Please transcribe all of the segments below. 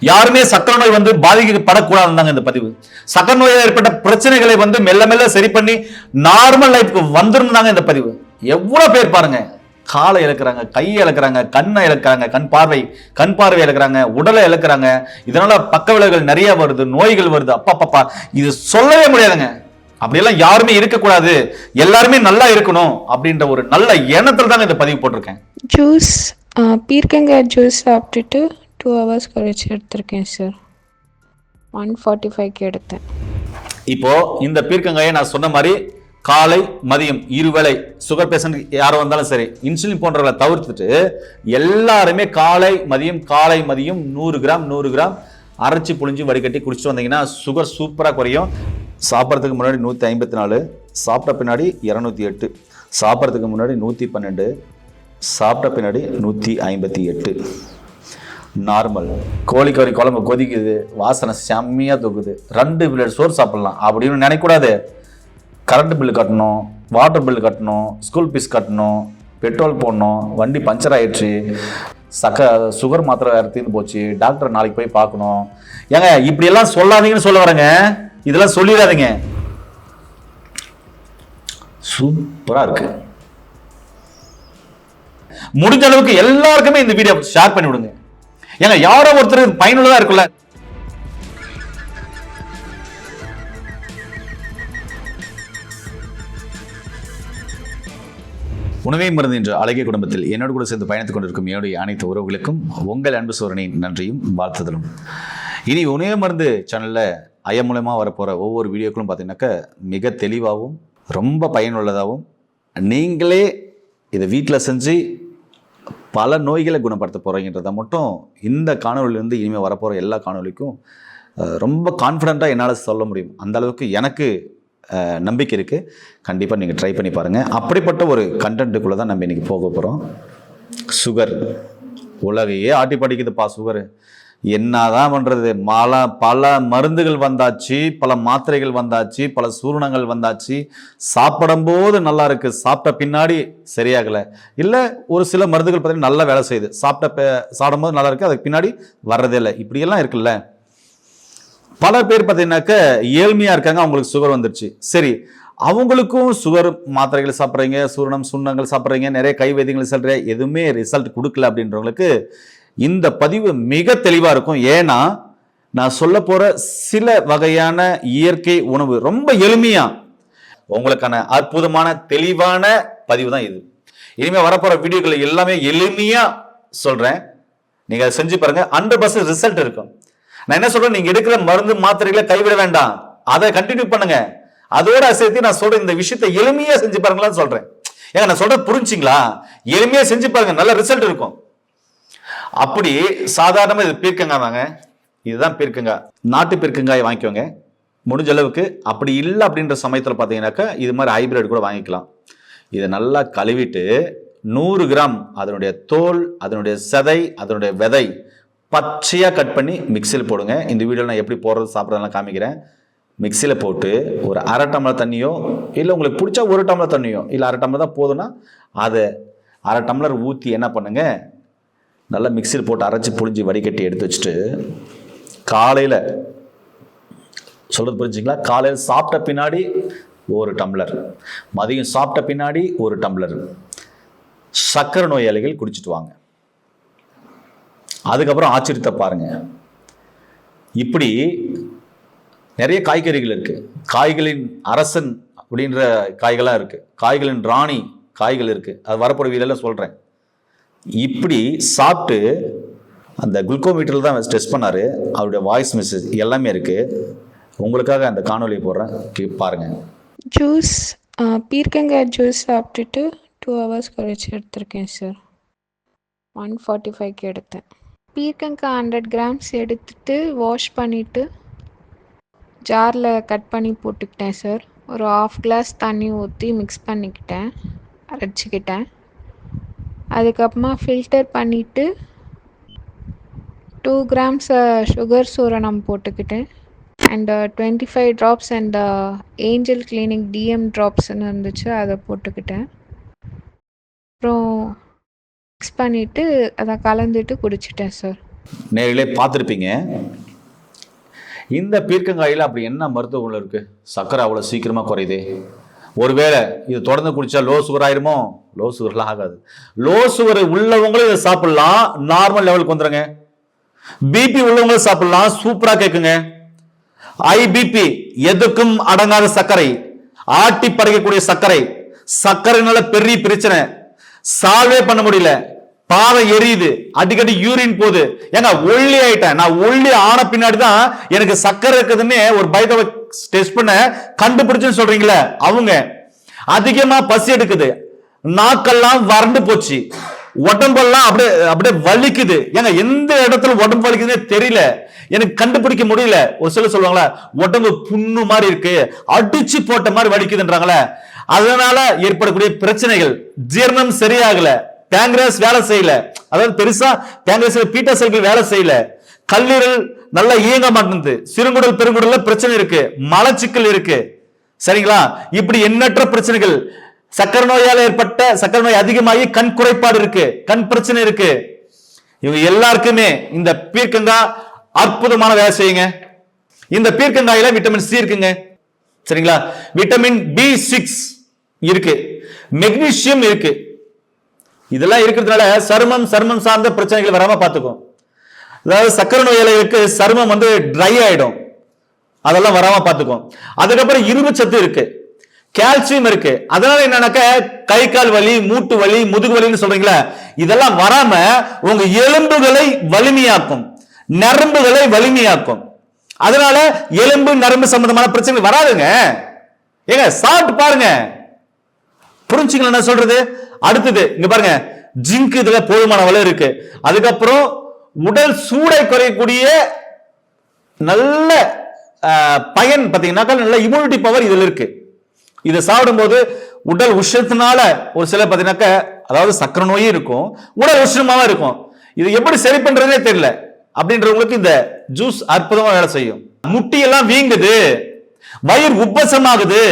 யாருமே சக்கரை நோய் பாதிக்கப்படக்கூடாதுன்னு இந்த பதிவு. சக்கரை நோயில் ஏற்பட்ட பிரச்சனைகளை மெல்ல மெல்ல சரி பண்ணி நார்மல் லைஃப்க்கு வந்துருந்தாங்க இந்த பதிவு. எவ்வளவு பேர் பாருங்க, காலை இழக்கிறாங்க, கையை இழக்கிறாங்க, கண்ணை இழக்கிறாங்க, கண் பார்வை இழக்கிறாங்க, உடலை இழக்கிறாங்க. இதனால பக்க விளைவுகள் நிறைய வருது, நோய்கள் வருது. அப்பா இது சொல்லவே முடியாதுங்க. அப்படியெல்லாம் யாருமே இருக்கக்கூடாது, எல்லாருமே நல்லா இருக்கணும் அப்படின்ற ஒரு நல்ல எண்ணத்துல தாங்க இந்த பதிவு போட்டிருக்கேன். ஜூஸ் பீர்க்கங்காய் ஜூஸ் சாப்பிட்டுட்டு 2 hours கழிச்சு எடுத்திருக்கேன் சார். 145க்கு எடுத்தேன். இப்போ இந்த பீர்க்கங்காயை நான் சொன்ன மாதிரி காலை மதியம் இருவேளை சுகர் பேஷண்ட் யாரும் வந்தாலும் சரி, இன்சுலின் போன்றவர்களை தவிர்த்துட்டு எல்லாருமே காலை மதியம் 100 கிராம் அரைச்சி புழிஞ்சு வடிகட்டி குடிச்சிட்டு வந்தீங்கன்னா சுகர் சூப்பராக குறையும். சாப்பிட்றதுக்கு முன்னாடி 154, சாப்பிட்ட பின்னாடி 208, சாப்பிட்றதுக்கு முன்னாடி 112, சாப்பிட்ட பின்னாடி 158. நார்மல். கோழிக்கறி குழம்பு கொதிக்குது, வாசனை செம்மையாக தூக்குது, 2 பிளேட் சோறு சாப்பிடலாம் அப்படின்னு நினைக்கக்கூடாது. கரண்ட் பில்லு கட்டணும், வாட்டர் பில்லு கட்டணும், ஸ்கூல் ஃபீஸ் கட்டணும், பெட்ரோல் போடணும், வண்டி பஞ்சர் ஆயிடுச்சு, சுகர் மாத்திரை வேறு தீர்ந்து போச்சு, டாக்டர் நாளைக்கு போய் பார்க்கணும். ஏங்க இப்படியெல்லாம் சொல்லாதீங்கன்னு சொல்ல வரேங்க. இதெல்லாம் சொல்லிடாதீங்க. சூப்பரா இருக்கு. முடிஞ்ச அளவுக்கு எல்லாருக்குமே இந்த வீடியோ ஷேர் பண்ணி விடுங்க. ஏங்க யாரோ ஒருத்தர் பயனுள்ளதா இருக்குல்ல. உணவே மருந்து என்ற அழகிய குடும்பத்தில் என்னோடு கூட சேர்ந்து பயணித்துக் கொண்டிருக்கும் என்னுடைய அனைத்து உறவுகளுக்கும் உங்கள் அன்பு சோரனின் நன்றியும் வாழ்த்துதலும். இனி உணவே மருந்து சேனலில் ஐயா மூலமாக வரப்போகிற ஒவ்வொரு வீடியோக்களும் பார்த்தீங்கன்னாக்கா மிக தெளிவாகவும் ரொம்ப பயனுள்ளதாகவும், நீங்களே இதை வீட்டில் செஞ்சு பல நோய்களை குணப்படுத்த போகிறீங்கன்றதை மட்டும் இந்த காணொலியிலேருந்து இனிமேல் வரப்போகிற எல்லா காணொலிக்கும் ரொம்ப கான்ஃபிடெண்ட்டாக என்னால் சொல்ல முடியும். அந்த அளவுக்கு எனக்கு நம்பிக்கை இருக்குது. கண்டிப்பாக நீங்கள் ட்ரை பண்ணி பாருங்கள். அப்படிப்பட்ட ஒரு கண்டென்ட்டுக்குள்ளே தான் நம்ம இன்றைக்கி போக போகிறோம். சுகர் உலகையே ஆட்டி படிக்குதுப்பா. சுகரு என்னதான் பண்ணுறது? பல மருந்துகள் வந்தாச்சு, பல மாத்திரைகள் வந்தாச்சு, பல சூரணங்கள் வந்தாச்சு. சாப்பிடும்போது நல்லா இருக்குது, சாப்பிட்ட பின்னாடி சரியாகலை. இல்லை ஒரு சில மருந்துகள் பார்த்தீங்கன்னா நல்லா வேலை செய்யுது, சாப்பிடும்போது நல்லா இருக்குது, அதுக்கு பின்னாடி வர்றதே இல்லை. இப்படியெல்லாம் இருக்குல்ல. பல பேர் பார்த்தீங்கன்னாக்க ஏழ்மையாக இருக்காங்க, அவங்களுக்கு சுகர் வந்துருச்சு. சரி, அவங்களுக்கும் சுகர் மாத்திரைகள் சாப்பிட்றீங்க, சுண்ணங்கள் சாப்பிட்றீங்க, நிறைய கை வைத்தியங்கள் சாப்பிட்றீங்க, எதுவுமே ரிசல்ட் கொடுக்கல அப்படின்றவங்களுக்கு இந்த பதிவு மிக தெளிவாக இருக்கும். ஏன்னா நான் சொல்ல போகிற சில வகையான இயற்கை உணவு ரொம்ப எளிமையாக உங்களுக்கான அற்புதமான தெளிவான பதிவு தான் இது. இனிமேல் வரப்போகிற வீடியோக்கள் எல்லாமே எளிமையாக சொல்கிறேன். நீங்கள் செஞ்சு பாருங்க, 100% ரிசல்ட் இருக்கும். நான் என்ன சொல்றேன், நீங்க எடுக்கிற மருந்து மாத்திரைகளை கைவிட வேண்டாம், அதை கண்டினியூ பண்ணுங்க. அதோட சேர்த்து நான் சொல்றேன், இந்த விஷயத்தை எளிமையா செஞ்சு பாருங்களான்னு சொல்றேன். ஏங்க நான் சொல்றது புரிஞ்சுங்களா? எளிமையா செஞ்சு பாருங்க, நல்ல ரிசல்ட் இருக்கும். அப்படி சாதாரணமா இது பீர்க்கங்காய் தாங்க, இதுதான் பீர்க்கங்காய். நாட்டு பீர்க்கங்காய் வாங்கிக்கோங்க முடிஞ்ச அளவுக்கு. அப்படி இல்லை அப்படின்ற சமயத்தில் பார்த்தீங்கன்னாக்கா இது மாதிரி ஹைபிரிட் கூட வாங்கிக்கலாம். இதை நல்லா கழுவிட்டு 100 கிராம் அதனுடைய தோல், அதனுடைய சதை, அதனுடைய விதை பச்சையாக கட் பண்ணி மிக்சியில் போடுங்க. இந்த வீடியோவில் நான் எப்படி போடுறது சாப்பிட்றதெல்லாம் காமிக்கிறேன். மிக்சியில் போட்டு ஒரு 1/2 டம்ளர் தண்ணியோ, இல்லை உங்களுக்கு பிடிச்சா 1 டம்ளர் தண்ணியோ, இல்லை 1/2 டம்ளர் தான் போதுன்னா அதை 1/2 டம்ளர் ஊற்றி என்ன பண்ணுங்க, நல்லா மிக்சியில் போட்டு அரைச்சி புழிஞ்சி வடிகட்டி எடுத்து வச்சுட்டு காலையில் சொல்கிறது புரிஞ்சுங்களா, காலையில் சாப்பிட்ட பின்னாடி 1 டம்ளர், மதியம் சாப்பிட்ட பின்னாடி 1 டம்ளர் சர்க்கரை நோயாளிகள் குடிச்சிட்டு வாங்க. அதுக்கப்புறம் ஆச்சரியத்தை பாருங்க. இப்படி நிறைய காய்கறிகள் இருக்கு. காய்களின் அரசன் அப்படின்ற காய்கள்லாம் இருக்கு, காய்களின் ராணி காய்கள் இருக்கு. அது வரப்போற வீடியோல சொல்றேன். இப்படி சாப்பிட்டு அந்த குளுக்கோமீட்டர்ல தான் டெஸ்ட் பண்ணாரு, அவருடைய வாய்ஸ் மெசேஜ் எல்லாமே இருக்கு. உங்களுக்காக அந்த காணொலியை போடுறேன், பாருங்க. ஜூஸ் பீர்க்கங்காய் ஜூஸ் சாப்பிட்டுட்டு 2 hours கழிச்சு எடுத்திருக்கேன் சார். 145க்கு எடுத்தேன். பீர்க்கங்காய் 100 grams எடுத்துட்டு வாஷ் பண்ணிவிட்டு ஜாரில் கட் பண்ணி போட்டுக்கிட்டேன் சார். ஒரு 1/2 glass தண்ணி ஊற்றி மிக்ஸ் பண்ணிக்கிட்டேன், அரைச்சிக்கிட்டேன். அதுக்கப்புறமா ஃபில்டர் பண்ணிவிட்டு 2 grams சுகர் சூரணம் போட்டுக்கிட்டேன். And 25 drops and angel clinic DM ட்ராப்ஸ்ன்னு இருந்துச்சு, அதை போட்டுக்கிட்டேன். அப்புறம் மிக்ஸ் பண்ணிவிட்டு அதை கலந்துட்டு குடிச்சிட்டேன் சார். நேரிலே பார்த்துருப்பீங்க. இந்த பீர்க்கங்காயில் அப்படி என்ன மருத்துவ குணம் இருக்கு? சர்க்கரை அவ்வளோ சீக்கிரமாக குறையுது. ஒருவேளை இது தொடர்ந்து குடிச்சா லோ சுகர் ஆயிருமோ? லோ சுகர்லாம் ஆகாது. லோ சுகர் உள்ளவங்களும் இதை சாப்பிடலாம், நார்மல் லெவலுக்கு வந்துருங்க. பிபி உள்ளவங்களும் சாப்பிடலாம், சூப்பரா கேட்குங்க. ஐபிபி எதுக்கும் அடங்காத சர்க்கரை, ஆட்டி படைக்கக்கூடிய சர்க்கரை, சர்க்கரைனால பெரிய பிரச்சனை, சால்வே பண்ண முடியல, பாதை எரியுது, அடிக்கடி யூரின் போகுது. ஏங்க ஒல்லி ஆயிட்டேன், நான் ஒல்லி ஆன பின்னாடி தான் எனக்கு சர்க்கரை இருக்குதுன்னு ஒரு பைதவை டெஸ்ட் பண்ண கண்டுபிடிச்சுன்னு சொல்றீங்களே அவங்க. அதிகமா பசி எடுக்குது, நாக்கெல்லாம் வறண்டு போச்சு, உடம்பெல்லாம் அப்படியே அப்படியே வலிக்குது. ஏங்க எந்த இடத்துல உடம்பு வலிக்குதுன்னே தெரியல, எனக்கு கண்டுபிடிக்க முடியல. ஒரு சிலர் சொல்லுவாங்களா, உடம்பு புண்ணு மாதிரி இருக்கு, அடிச்சு போட்ட மாதிரி வலிக்குதுன்றாங்களே. அதனால ஏற்படக்கூடிய பிரச்சனைகள், ஜீரணம் சரியாகல, பேங்க்ரியாஸ் வேலை செய்யல, அதாவது பெருசா பேங்க்ரியாஸ்ல பீட்டா செல்கள் வேலை செய்யல, கல்லீரல் நல்லா இயங்க மாட்டேங்குது, சிறுகுடல் பெருங்குடல்ல பிரச்சனை இருக்கு, மலச்சிக்கல் இருக்கு. சரிங்களா? இப்படி எண்ணற்ற பிரச்சனைகள். சக்கரை நோயால் ஏற்பட்ட சக்கரை நோய் அதிகமாகி கண் குறைபாடு இருக்கு, கண் பிரச்சனை இருக்கு. இவங்க எல்லாருக்குமே இந்த பீர்க்கங்காய் அற்புதமான வேலை செய்யுங்க. இந்த பீர்க்கங்காயில விட்டமின் சி இருக்குங்க. சரிங்களா? விட்டமின் B6 இருக்கு, மெக்னீசியம் இருக்கு. இதெல்லாம் இருக்கிறதுனால சருமம் சார்ந்த பிரச்சனைகள் வராம பார்த்துக்கும். அதாவது சக்கரை நோயாளிகளுக்கு சருமம் வந்து ட்ரை ஆயிடும், அதெல்லாம் வராம பார்த்துக்கும். அதுக்கப்புறம் இரும்பு சத்து இருக்கு, கால்சியம் இருக்கு. அதனால என்னன்னாக்க கை கால் வலி, மூட்டு வலி, முதுகு வலின்னு சொல்றீங்களா, இதெல்லாம் வராம உங்க எலும்புகளை வலிமையாக்கும், நரம்புகளை வலிமையாக்கும். அதனால எலும்பு நரம்பு சம்பந்தமான பிரச்சனைகள் வராதுங்க. ஏங்க சாப்பிட்டு பாருங்க, புரிஞ்சுங்களா நான் சொல்றது? அடுத்தது இங்க பாருங்க, ஜிங்க் இதுல போதுமான அளவு இருக்கு. அதுக்கப்புறம் உடல் சூடை குறையக்கூடிய நல்ல பயன் பாத்தீங்கன்னா, நல்ல இம்யூனிட்டி பவர் இதுல இருக்கு. இதை சாப்பிடும் போது உடல் உஷ்ணத்தினால ஒரு சில பாத்தீங்கன்னாக்க, அதாவது சக்கரை நோயும் இருக்கும், உடல் உஷ்ணமாவும் இருக்கும். இது எப்படி சரி பண்றதே தெரியல அப்படின்றவங்களுக்கு இந்த ஜூஸ் அற்புதமா வேலை செய்யும். முட்டி எல்லாம் வீங்குது, வயிறு உப்பசமாகுது,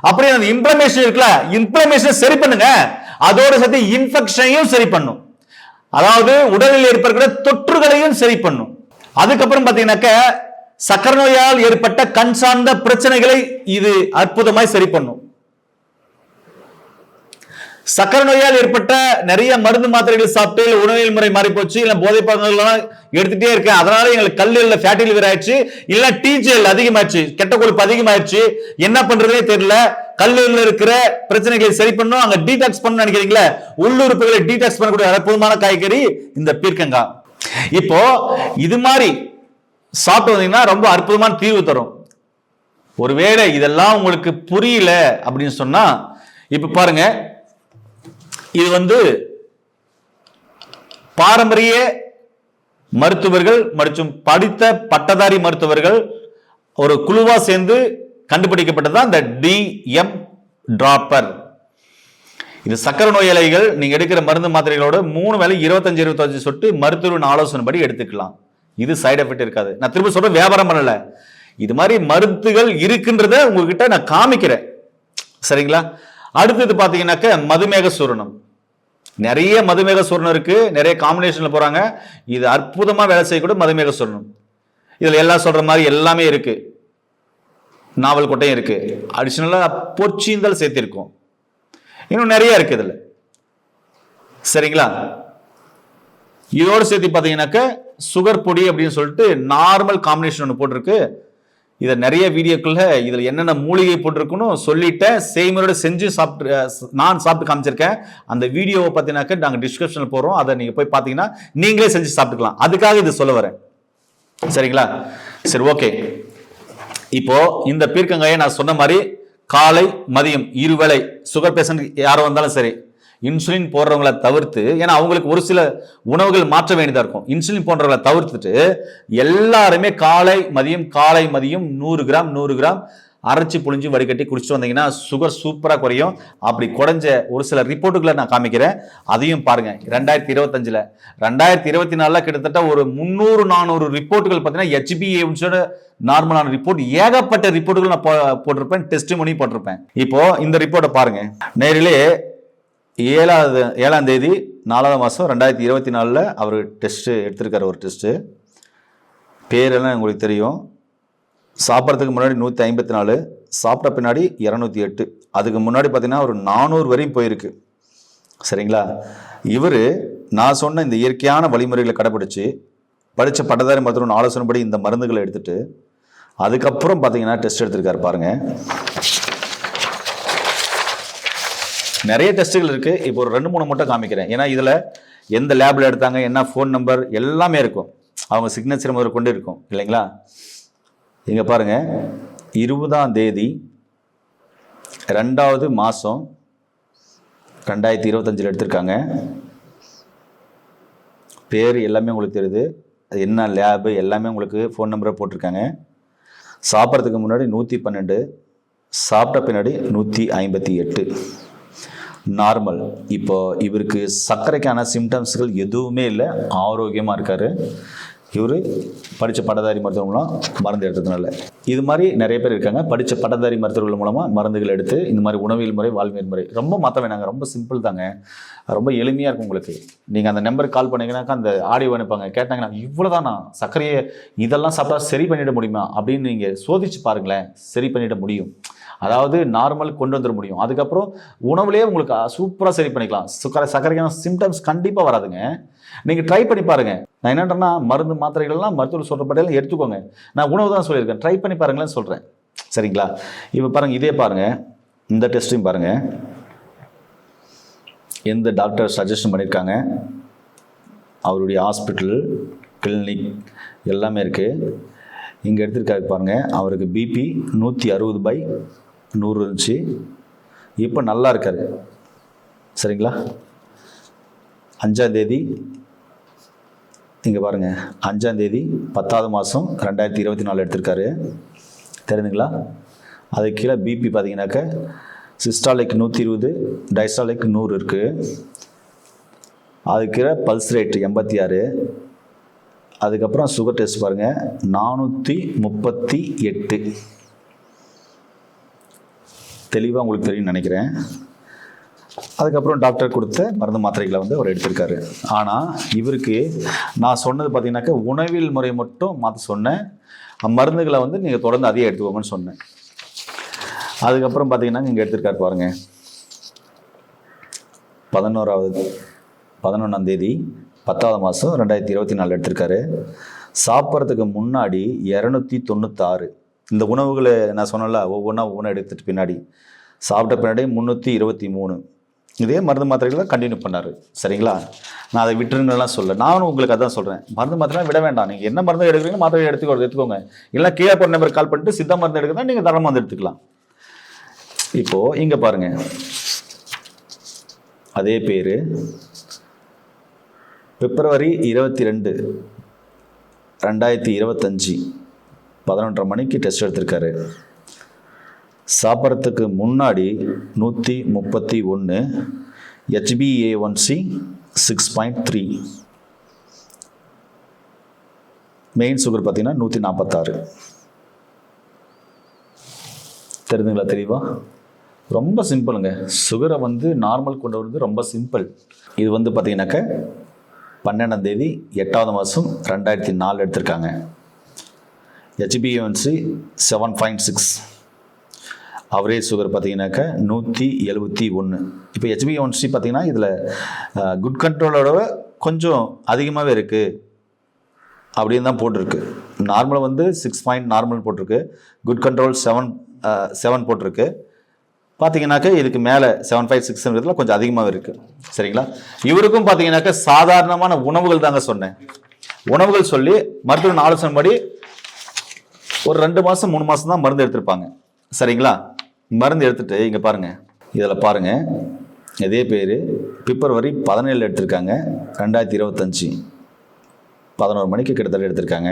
அப்படியே அந்த இன்ஃப்ளமேஷன் இருக்குல்ல, இன்ஃப்ளமேஷன் சரி பண்ணுங்க. அதோட சேர்த்து இன்ஃபெக்ஷனையும் சரி பண்ணும், அதாவது உடலில் ஏற்படுகிற தொற்றுகளையும் சரி பண்ணும். அதுக்கப்புறம் பாத்தீங்கன்னாக்க சக்கரை நோயால் ஏற்பட்ட கண் சார்ந்த பிரச்சனைகளை இது அற்புதமாய் சரி பண்ணும். சக்கரை நோயால் ஏற்பட்ட நிறைய மருந்து மாத்திரைகள் சாப்பிட்டு உணவியல் முறை மாறி போச்சு, இல்ல போதை பழக்கங்கள் எடுத்துட்டே இருக்கேன், அதனால எங்களுக்கு கல்லீரல்ல ஃபேட்டி லிவர் ஆயிடுச்சு, இல்ல டிஜிஎல் அதிகமாச்சு, கெட்ட கொழுப்பு அதிகமாயிடுச்சு, என்ன பண்றதே தெரியல, கல்லீரல்ல இருக்கிற பிரச்சனைகளை சரி பண்ணும், அங்க டீடாக்ஸ் பண்ண நினைக்கிறீங்களா, உள்ளுறுப்புகளை டீடாக்ஸ் பண்ணக்கூடிய அற்புதமான காய்கறி இந்த பீர்க்கங்காய். இப்போ இது மாதிரி சாப்பிட்டு வந்தீங்கன்னா ரொம்ப அற்புதமான தீர்வு தரும். ஒருவேளை இதெல்லாம் உங்களுக்கு புரியல அப்படின்னு சொன்னா, இப்ப பாருங்க, இது வந்து பாரம்பரிய மருத்துவர்கள் மற்றும் படித்த பட்டதாரி மருத்துவர்கள் ஒரு குழுவா சேர்ந்து கண்டுபிடிக்கப்பட்டதுதான் இந்த DM டிராப்பர். இது சக்கரை நோயாளிகள் நீங்க எடுக்கிற மருந்து மாத்திரைகளோட 3 வேளை 25 சொட்டு மருத்துவரின் ஆலோசனைப்படி எடுத்துக்கலாம். இது சைடு எஃபெக்ட் இருக்காது. நான் திரும்ப சொல்றேன், வியாபாரம் பண்ணல, இது மாதிரி மருந்துகள் இருக்குன்றத உங்ககிட்ட நான் காமிக்கிறேன். சரிங்களா? அடுத்தது பாத்தீங்கன்னாக்க மதுமேக சூரணம். நிறைய மதுமேக சூரணம் இருக்கு, நிறைய காம்பினேஷன்ல போறாங்க. இது அற்புதமா வேலை செய்யக்கூடிய மதுமேக சூரணம். இதுல எல்லாம் சொல்ற மாதிரி எல்லாமே இருக்கு, நாவல் கொட்டையும் இருக்கு, அடிஷனலா பொற்சீந்தல் சேர்த்திருக்கோம், இன்னும் நிறைய இருக்கு இதுல. சரிங்களா? இதோடு சேர்த்து பாத்தீங்கன்னாக்க சுகர் பொடி அப்படின்னு சொல்லிட்டு நார்மல் காம்பினேஷன் ஒன்று போட்டிருக்கு. இதை நிறைய வீடியோக்குள்ள இதுல என்னென்ன மூலிகை போட்டிருக்குன்னு சொல்லிட்டேன், செய்முறையோட செஞ்சு நான் சாப்பிட்டு காமிச்சிருக்கேன். அந்த வீடியோவை பார்த்தீங்கன்னாக்க நாங்கள் டிஸ்கிரிப்ஷனில் போடுறோம், அதை நீங்க போய் பார்த்தீங்கன்னா நீங்களே செஞ்சு சாப்பிட்டுக்கலாம். அதுக்காக இது சொல்ல வரேன். சரிங்களா? சரி, ஓகே. இப்போ இந்த பீர்க்கங்காயை நான் சொன்ன மாதிரி காலை மதியம் இருவேளை சுகர் பேஷண்ட் யாரும் வந்தாலும் சரி, இன்சுலின் போடுறவங்களை தவிர்த்து, ஏன்னா அவங்களுக்கு ஒரு சில உணவுகள் மாற்ற வேண்டியதா இருக்கும், இன்சுலின் போன்றவங்களை தவிர்த்துட்டு எல்லாருமே காலை மதியம் 100 கிராம் அரைச்சி புளிஞ்சு வடிகட்டி குடிச்சிட்டு வந்தீங்கன்னா சுகர் சூப்பரா குறையும். அப்படி குறைஞ்ச ஒரு சில ரிப்போர்ட்டுகளை நான் காமிக்கிறேன், அதையும் பாருங்க. 2025 2024 கிட்டத்தட்ட ஒரு 300-400 ரிப்போர்ட்டுகள் பார்த்தீங்கன்னா HbA1c நார்மலான ரிப்போர்ட், ஏகப்பட்ட ரிப்போர்ட்டுகள் நான் போட்டிருப்பேன், டெஸ்டிமோனி போட்டிருப்பேன். இப்போ இந்த ரிப்போர்ட்டை பாருங்க. நேரிலே 7ஆம் தேதி 4ஆவது மாதம் 2024 அவர் டெஸ்ட்டு எடுத்திருக்காரு. ஒரு டெஸ்ட்டு பேரெல்லாம் உங்களுக்கு தெரியும். சாப்பிட்றதுக்கு முன்னாடி 154, சாப்பிட்ட பின்னாடி 208, அதுக்கு முன்னாடி பார்த்தீங்கன்னா ஒரு 400 வரையும் போயிருக்கு. சரிங்களா? இவர் நான் சொன்ன இந்த இயற்கையான வழிமுறைகளை கடைப்பிடிச்சு படித்த பட்டதாரி மருத்துவம் ஆலோசனைப்படி இந்த மருந்துகளை எடுத்துட்டு அதுக்கப்புறம் பார்த்தீங்கன்னா டெஸ்ட் எடுத்திருக்காரு பாருங்க. நிறைய டெஸ்ட்டுகள் இருக்குது. இப்போ ஒரு 2-3 மட்டும் காமிக்கிறேன். ஏன்னா இதில் எந்த லேபில் எடுத்தாங்க, என்ன ஃபோன் நம்பர் எல்லாமே இருக்கும், அவங்க சிக்னேச்சர் முதல் கொண்டு இருக்கும் இல்லைங்களா? இங்கே பாருங்கள், 20ஆம் தேதி 2வது மாதம் 2025 எடுத்திருக்காங்க. பேர் எல்லாமே உங்களுக்கு தெரியுது, அது என்ன லேபு எல்லாமே உங்களுக்கு ஃபோன் நம்பரை போட்டிருக்காங்க. சாப்பிட்றதுக்கு முன்னாடி 112, சாப்பிட்ட பின்னாடி 158 நார்மல். இப்போ இவருக்கு சர்க்கரைக்கான சிம்டம்ஸ்கள் எதுவுமே இல்லை, ஆரோக்கியமாக இருக்கார். இவர் படித்த பட்டதாரி மருத்துவம்லாம் மருந்து எடுத்ததுனால. இது மாதிரி நிறைய பேர் இருக்காங்க. படித்த பட்டதாரி மருத்துவர்கள் மூலமாக மருந்துகள் எடுத்து இந்த மாதிரி உணவியல் முறை, வாழ்வியல் முறை ரொம்ப மாற்ற வேணாங்க. ரொம்ப சிம்பிள் தாங்க, ரொம்ப எளிமையாக இருக்கும் உங்களுக்கு. நீங்கள் அந்த நம்பருக்கு கால் பண்ணிங்கன்னாக்கா அந்த ஆடியோ அனுப்பாங்க, கேட்டாங்கன்னா இவ்வளோதானா சர்க்கரையை இதெல்லாம் சாப்பிட்டா சரி பண்ணிட முடியுமா அப்படின்னு நீங்கள் சோதிச்சு பாருங்களேன். சரி பண்ணிட முடியும். அதாவது நார்மல் கொண்டு வந்துட முடியும். அதுக்கப்புறம் உணவுலேயே உங்களுக்கு சூப்பராக சரி பண்ணிக்கலாம். சர்க்கரைக்கான சிம்டம்ஸ் கண்டிப்பாக வராதுங்க. நீங்கள் ட்ரை பண்ணி பாருங்கள். நான் என்னன்றேன்னா மருந்து மாத்திரைகள்லாம் மருத்துவர் சொல்கிறப்படையெல்லாம் எடுத்துக்கோங்க. நான் உணவு தான் சொல்லியிருக்கேன், ட்ரை பண்ணி பாருங்களேன்னு சொல்கிறேன். சரிங்களா? இப்போ பாருங்கள், இதே பாருங்கள், இந்த டெஸ்ட்டையும் பாருங்கள். எந்த டாக்டர் சஜஷன் பண்ணியிருக்காங்க, அவருடைய ஹாஸ்பிட்டல், கிளினிக் எல்லாமே இருக்குது. இங்கே எடுத்திருக்காரு பாருங்கள். அவருக்கு பிபி 160/100 இருந்துச்சு. இப்போ நல்லா இருக்காரு. சரிங்களா? 5ஆம் தேதி இங்கே பாருங்கள், 5ஆம் தேதி 10வது மாதம் 2024 எடுத்திருக்காரு. தெரியுதுங்களா? அது கீழே பிபி பார்த்தீங்கன்னாக்க சிஸ்டாலிக் 120, டைஸ்டாலிக் 100 இருக்குது. அது கீழே பல்ஸ் ரேட் 86. அதுக்கப்புறம் சுகர் டெஸ்ட் பாருங்கள், 438. தெளிவாக உங்களுக்கு தெரியும்னு நினைக்கிறேன். அதுக்கப்புறம் டாக்டர் கொடுத்த மருந்து மாத்திரைகளை வந்து அவர் எடுத்திருக்காரு. ஆனால் இவருக்கு நான் சொன்னது பார்த்தீங்கன்னாக்கா உணவியல் முறை மட்டும் மாற்ற சொன்னேன். மருந்துகளை வந்து நீங்கள் தொடர்ந்து அதிகம் எடுத்துக்கோங்கன்னு சொன்னேன். அதுக்கப்புறம் பார்த்தீங்கன்னா இங்கே எடுத்திருக்காரு பாருங்கள், 11ஆம் தேதி 10வது மாதம் 2024 எடுத்திருக்காரு. சாப்பிட்றதுக்கு முன்னாடி 296. இந்த உணவுகளை நான் சொன்னல ஒவ்வொன்றா எடுத்துட்டு பின்னாடி சாப்பிட்ட பின்னாடி 323. இதே மருந்து மாத்திரைகளை கண்டினியூ பண்ணார். சரிங்களா? நான் அதை விட்டுருங்கலாம் சொல்ல, நானும் உங்களுக்கு அதான் சொல்கிறேன். மருந்து மாத்திரைலாம் விட வேண்டாம். நீங்கள் என்ன மருந்து எடுக்கிறீங்க மாத்திரை எடுத்துக்கோங்க. இல்லை கீழே போகிற நம்பர் கால் பண்ணிட்டு சித்த மருந்து எடுக்கிறதா நீங்கள் தரமாக வந்து எடுத்துக்கலாம். இப்போது இங்கே பாருங்கள், அதே பேர் பிப்ரவரி 22, 2025 11:30 மணிக்கு டெஸ்ட் எடுத்திருக்காரு. சாப்பிட்றதுக்கு முன்னாடி 131, HbA1c 6.3, மெயின் சுகர் பார்த்தீங்கன்னா 146. தெரியுதுங்களா? தெளிவா? ரொம்ப சிம்பிளுங்க. சுகரை வந்து நார்மல் கொண்டு வரது ரொம்ப சிம்பிள். இது வந்து பார்த்தீங்கன்னாக்க 12ஆம் தேதி 8வது மாதம் 2004 எடுத்திருக்காங்க. HbA1c 7.6, அவரேஜ் சுகர் பார்த்தீங்கன்னாக்கா 171. இப்போ HbA1c பார்த்தீங்கன்னா இதில் குட் கண்ட்ரோலோட கொஞ்சம் அதிகமாகவே இருக்குது அப்படின்னு தான் போட்டிருக்கு. நார்மல் வந்து 6 நார்மல் போட்டிருக்கு, குட் கண்ட்ரோல் 7 போட்டிருக்கு. பார்த்தீங்கன்னாக்கா இதுக்கு மேலே 7.56 கொஞ்சம் அதிகமாக இருக்குது. சரிங்களா? இவருக்கும் பார்த்தீங்கன்னாக்கா சாதாரணமான உணவுகள் தாங்க சொன்னேன். உணவுகள் சொல்லி மருத்துவ ஆலோசனை படி ஒரு 2 மாதம் 3 மாதம் தான் மருந்து எடுத்திருப்பாங்க. சரிங்களா? மருந்து எடுத்துட்டு இங்கே பாருங்கள், இதில் பாருங்கள், இதே பேர் பிப்ரவரி 17 எடுத்திருக்காங்க. 2025 11 மணிக்கு கிட்டத்தட்ட எடுத்திருக்காங்க.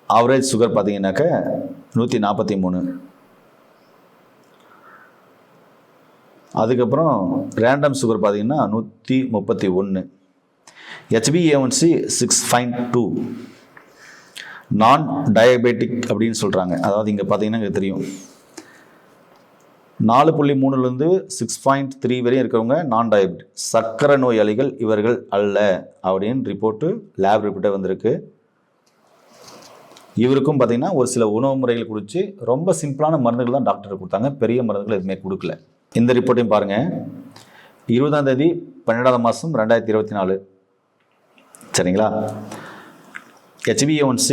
ஆவரேஜ் சுகர் பார்த்தீங்கன்னாக்க 143. அதுக்கப்புறம் ரேண்டம் சுகர் பார்த்தீங்கன்னா 131. HbA1c 6.2. நான் டயபெட்டிக் அப்படின்னு சொல்கிறாங்க. அதாவது இங்கே பார்த்தீங்கன்னா இங்கே தெரியும், 4.3லேருந்து 6.3 வரையும் இருக்கிறவங்க நான் டயபெட்டிக், சர்க்கரை நோயாளிகள் இவர்கள் அல்ல அப்படின்னு ரிப்போர்ட்டு லேப் ரிப்போர்ட்டே வந்திருக்கு. இவருக்கும் பார்த்தீங்கன்னா ஒரு சில உணவு முறைகள் குறித்து ரொம்ப சிம்பிளான மருந்துகள் தான் டாக்டர் கொடுத்தாங்க, பெரிய மருந்துகள் எதுவுமே கொடுக்கல. இந்த ரிப்போர்ட்டையும் பாருங்கள். 20ஆம் தேதி 12ஆம் மாதம் 2024, சரிங்களா? HbA1c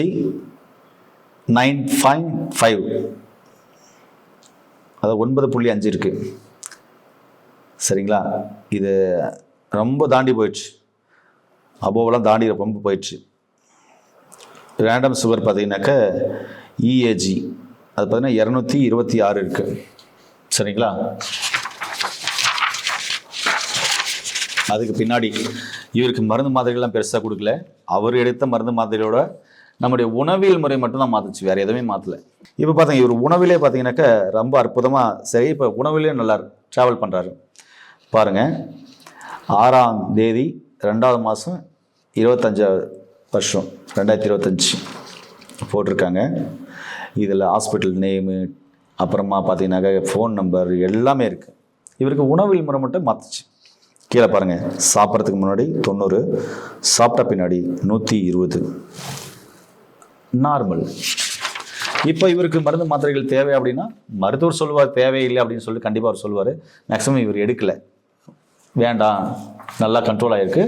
9.5, அது 9.5 இருக்கு, சரிங்களா? இது ரொம்ப தாண்டி போயிடுச்சு, அபோவெல்லாம் தாண்டி ரொம்ப போயிடுச்சு. ரேண்டம் சுகர் பார்த்தீங்கன்னாக்க EAG அது பார்த்தீங்கன்னா 226 இருக்கு, சரிங்களா? அதுக்கு பின்னாடி இவருக்கு மருந்து மாத்திரைகள்லாம் பெருசாக கொடுக்கல. அவர் எடுத்த மருந்து மாத்திரையோட நம்முடைய உணவியல் முறை மட்டும்தான் மாற்றுச்சு, வேறு எதுவுமே மாற்றலை. இப்போ பார்த்தீங்க இவர் உணவிலே பார்த்தீங்கன்னாக்கா ரொம்ப அற்புதமாக சரி இப்போ உணவிலே நல்லா ட்ராவல் பண்ணுறாரு. பாருங்கள், 6ஆம் தேதி 2ஆவது மாதம் 25ஆவது வருஷம் 2025 போட்டிருக்காங்க. இதில் ஹாஸ்பிட்டல் நேமு, அப்புறமா பார்த்தீங்கன்னாக்கா ஃபோன் நம்பர் எல்லாமே இருக்குது. இவருக்கு உணவியல் முறை மட்டும் மாற்றுச்சு. கீழே பாருங்கள், சாப்பிட்றதுக்கு முன்னாடி 90, சாப்பிட்ட பின்னாடி 120, நார்மல். இப்போ இவருக்கு மருந்து மாத்திரைகள் தேவை அப்படின்னா மருத்துவர் சொல்லுவார், தேவையில்லை அப்படின்னு சொல்லி கண்டிப்பாக அவர் சொல்லுவார். மேக்ஸிமம் இவர் எடுக்கலை, வேண்டாம், நல்லா கண்ட்ரோல் ஆகிருக்கு,